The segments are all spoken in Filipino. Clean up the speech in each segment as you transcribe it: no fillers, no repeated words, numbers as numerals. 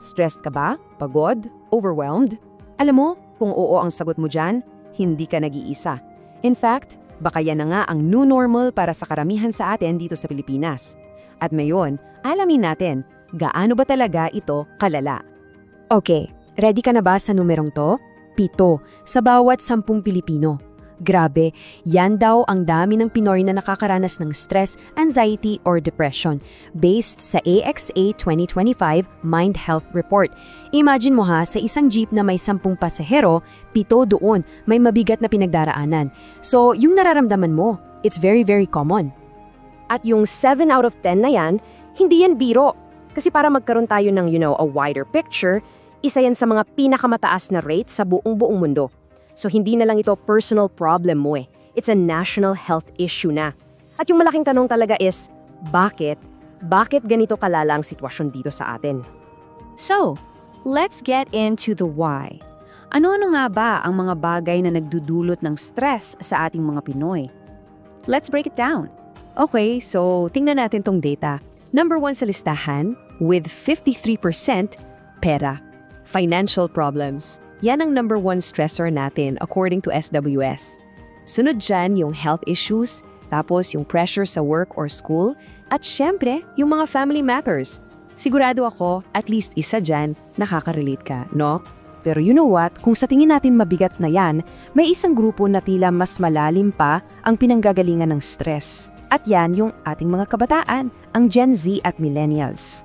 Stressed ka ba? Pagod? Overwhelmed? Alam mo, kung oo ang sagot mo dyan, hindi ka nag-iisa. In fact, baka yan na nga ang new normal para sa karamihan sa atin dito sa Pilipinas. At ngayon, alamin natin, gaano ba talaga ito kalala? Okay, ready ka na ba sa numerong to? 7 sa bawat 10 Pilipino. Grabe, yan daw ang dami ng Pinoy na nakakaranas ng stress, anxiety, or depression based sa AXA 2025 Mind Health Report. Imagine mo ha, sa isang jeep na may 10 pasahero, 7 doon may mabigat na pinagdaraanan. So, yung nararamdaman mo, it's very very common. At yung 7 out of 10 na yan, hindi yan biro. Kasi para magkaroon tayo ng, a wider picture, isa yan sa mga pinakamataas na rate sa buong mundo. So hindi na lang ito personal problem mo eh. It's a national health issue na. At yung malaking tanong talaga is, bakit? Bakit ganito kalala ang sitwasyon dito sa atin? So, let's get into the why. Ano-ano nga ba ang mga bagay na nagdudulot ng stress sa ating mga Pinoy? Let's break it down. Okay, so tingnan natin tong data. Number 1 sa listahan, with 53%, pera. Financial problems. Yan ang number 1 stressor natin according to SWS. Sunod dyan yung health issues, tapos yung pressure sa work or school, at syempre, yung mga family matters. Sigurado ako, at least isa dyan, nakaka-relate ka, no? Pero you know what, kung sa tingin natin mabigat na yan, may isang grupo na tila mas malalim pa ang pinanggagalingan ng stress. At yan yung ating mga kabataan, ang Gen Z at Millennials.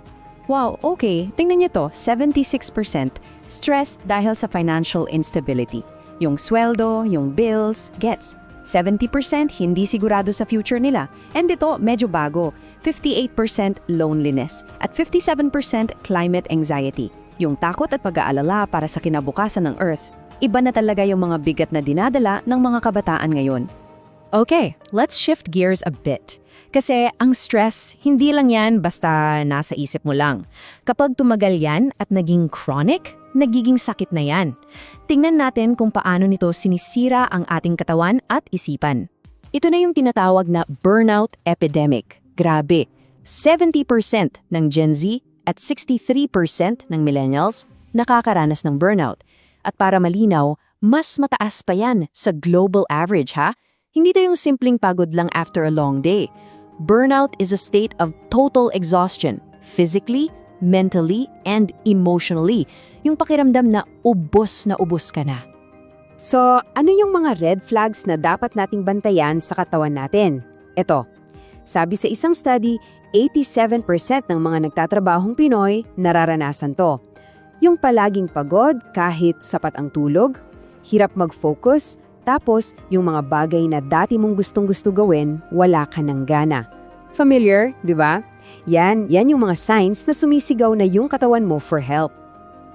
Wow, okay. Tingnan niyo to, 76% stress dahil sa financial instability. Yung sweldo, yung bills, gets. 70% hindi sigurado sa future nila. And ito, medyo bago. 58% loneliness at 57% climate anxiety. Yung takot at pag-aalala para sa kinabukasan ng Earth. Iba na talaga yung mga bigat na dinadala ng mga kabataan ngayon. Okay, let's shift gears a bit. Kasi ang stress, hindi lang yan basta nasa isip mo lang. Kapag tumagal yan at naging chronic, nagiging sakit na yan. Tingnan natin kung paano nito sinisira ang ating katawan at isipan. Ito na yung tinatawag na burnout epidemic. Grabe, 70% ng Gen Z at 63% ng millennials nakakaranas ng burnout. At para malinaw, mas mataas pa yan sa global average ha. Hindi ito yung simpleng pagod lang after a long day. Burnout is a state of total exhaustion, physically, mentally, and emotionally. Yung pakiramdam na ubos ka na. So, ano yung mga red flags na dapat nating bantayan sa katawan natin? Ito, sabi sa isang study, 87% ng mga nagtatrabahong Pinoy nararanasan to. Yung palaging pagod kahit sapat ang tulog, hirap mag-focus, tapos, yung mga bagay na dati mong gustong-gusto gawin, wala ka ng gana. Familiar, di ba? Yan yung mga signs na sumisigaw na yung katawan mo for help.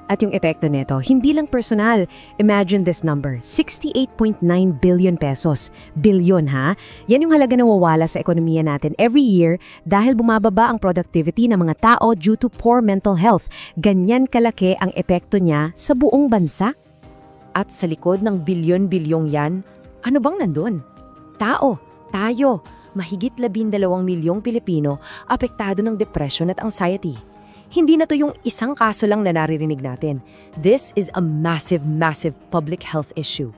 At yung epekto nito, hindi lang personal. Imagine this number, 68.9 billion pesos. Billion ha? Yan yung halaga na nawawala sa ekonomiya natin every year dahil bumababa ang productivity ng mga tao due to poor mental health. Ganyan kalaki ang epekto niya sa buong bansa. At sa likod ng bilyon-bilyong yan, ano bang nandun? Tao, tayo, mahigit 12 milyong Pilipino apektado ng depression at anxiety. Hindi na to yung isang kaso lang na naririnig natin. This is a massive public health issue.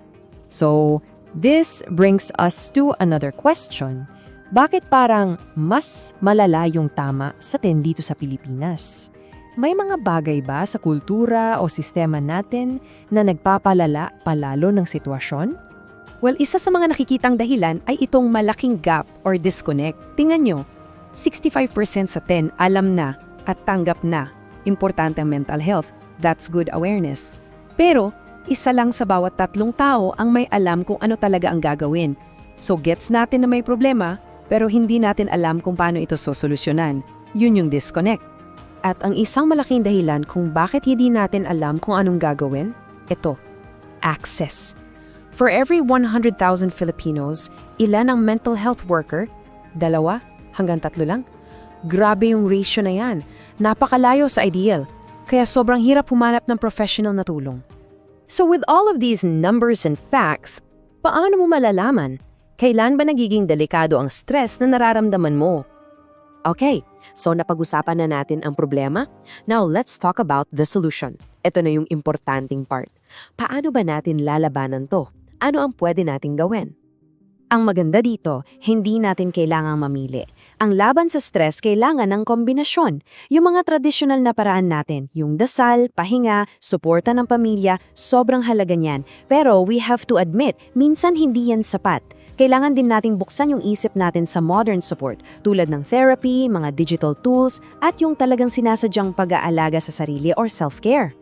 So, this brings us to another question. Bakit parang mas malala yung tama sa atin dito sa Pilipinas? May mga bagay ba sa kultura o sistema natin na nagpapalala palalo ng sitwasyon? Well, isa sa mga nakikitang dahilan ay itong malaking gap or disconnect. Tingnan nyo, 65% sa 10 alam na at tanggap na. Importante ang mental health. That's good awareness. Pero, isa lang sa bawat 3 tao ang may alam kung ano talaga ang gagawin. So gets natin na may problema, pero hindi natin alam kung paano ito sosolusyonan. Yun yung disconnect. At ang isang malaking dahilan kung bakit hindi natin alam kung anong gagawin, ito, access. For every 100,000 Filipinos, ilan ang mental health worker? 2 hanggang 3 lang. Grabe yung ratio na yan. Napakalayo sa ideal. Kaya sobrang hirap humanap ng professional na tulong. So with all of these numbers and facts, paano mo malalaman? Kailan ba nagiging delikado ang stress na nararamdaman mo? Okay, so napag-usapan na natin ang problema. Now, let's talk about the solution. Ito na yung importanting part. Paano ba natin lalabanan to? Ano ang pwede nating gawin? Ang maganda dito, hindi natin kailangang mamili. Ang laban sa stress kailangan ng kombinasyon. Yung mga tradisyonal na paraan natin, yung dasal, pahinga, suporta ng pamilya, sobrang halaga niyan. Pero we have to admit, minsan hindi yan sapat. Kailangan din nating buksan yung isip natin sa modern support, tulad ng therapy, mga digital tools, at yung talagang sinasadyang pag-aalaga sa sarili or self-care.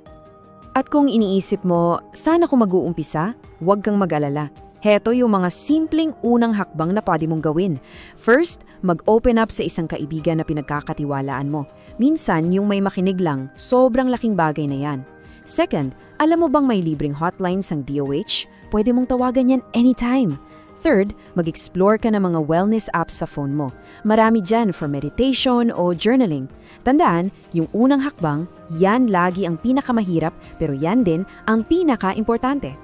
At kung iniisip mo, sana ko mag-uumpisa, huwag kang mag-alala. Heto yung mga simpleng unang hakbang na pwede mong gawin. First, mag-open up sa isang kaibigan na pinagkakatiwalaan mo. Minsan, yung may makinig lang, sobrang laking bagay na yan. Second, alam mo bang may libreng hotlines ang DOH? Pwede mong tawagan yan anytime. Third, mag-explore ka ng mga wellness apps sa phone mo. Marami dyan for meditation o journaling. Tandaan, yung unang hakbang, yan lagi ang pinakamahirap pero yan din ang pinaka-importante.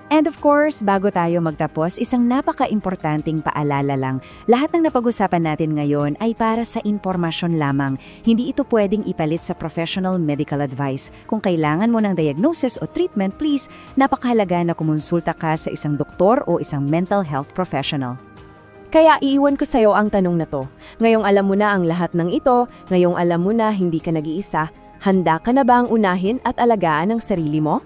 And of course, bago tayo magtapos, isang napaka-importanting paalala lang. Lahat ng napag-usapan natin ngayon ay para sa impormasyon lamang. Hindi ito pwedeng ipalit sa professional medical advice. Kung kailangan mo ng diagnosis o treatment, please, napakahalaga na kumonsulta ka sa isang doktor o isang mental health professional. Kaya iiwan ko sa'yo ang tanong na to. Ngayong alam mo na ang lahat ng ito, ngayong alam mo na hindi ka nag-iisa, handa ka na ba ang unahin at alagaan ang sarili mo?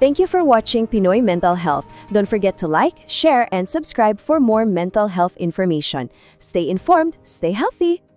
Thank you for watching Pinoy Mental Health. Don't forget to like, share, and subscribe for more mental health information. Stay informed, stay healthy!